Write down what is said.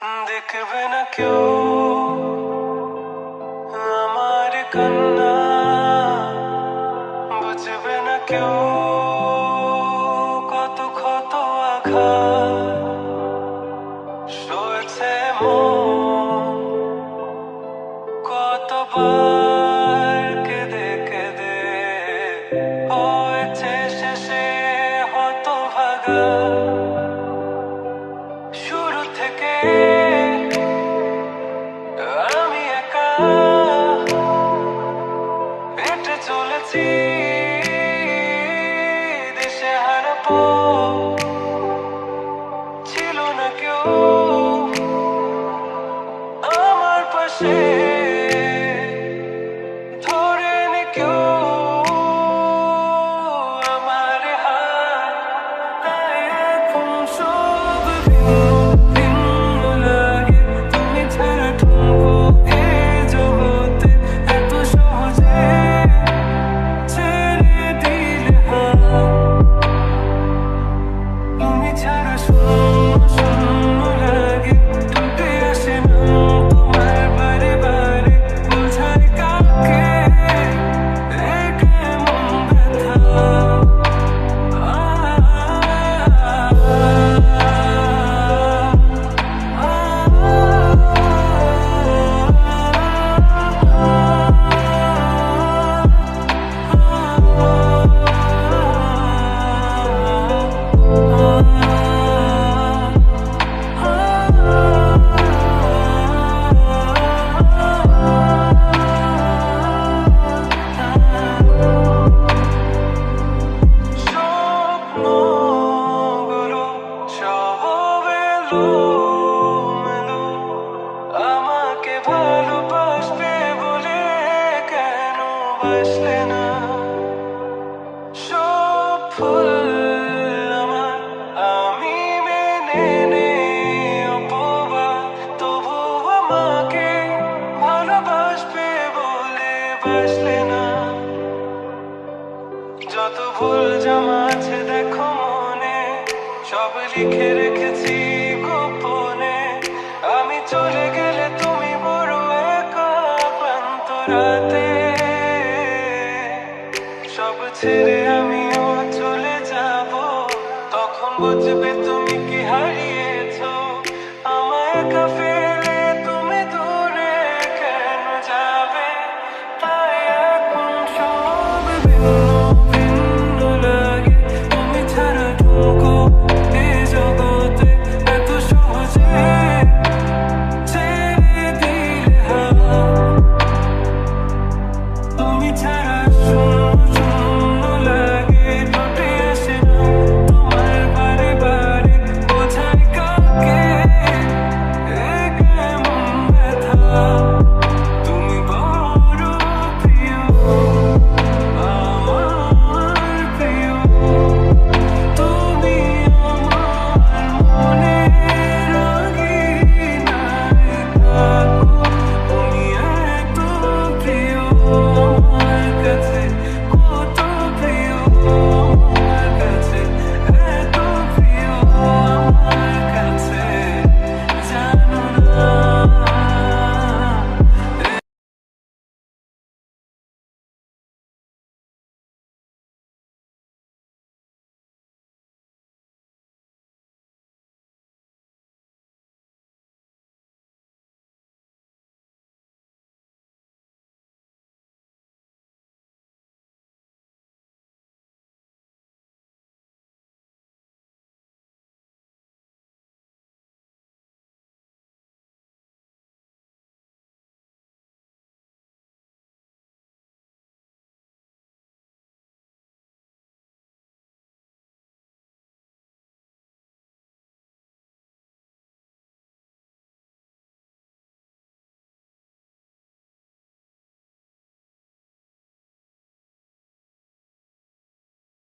দেখবে না কেউ আমার কান্না, বুঝবে না কেউ কত ক্ষত আঘাত সয়েছে মন, কতবার কেঁদে কেঁদে হয়েছে শেষে হতভাগা। শুরু থেকে আমি একা হেঁটে চলেছি দেশে হারাবো, ছিল না কেউ আমার পাশে ধরে নি কেউ আমার হাত। তাই এখন সব ভিন্ন লাগে, তুমি ছাড়া ঠুনকো এ জগতে এত সহজে ছেড়ে দিলে হাত। তুমি ছাড়া শূন্য শূন্য লাগে, ঠোঁটে আসে নাম তোমার বারে বারে, বোঝাই কাকে রেখে মন ব্যথা। স্বপ্নগুলো সব এলোমেলো, আমাকে ভালোবাসবে বলে কেন বাসলে না? সব ভুল আমার, আমি মেনে নেই অপবাদ, তবু আমাকে ভালোবাসবে বলে বাসলে না। যত ভুল জমা আছে দেখো মনে, সব লিখে রেখেছি গোপনে। আমি চলে গেলে তুমি বড় একা ক্লান্ত রাতে, সব ছেড়ে আমিও চলে যাব, তখন বুঝবে তুমি কি হারিয়েছো, আমায় একা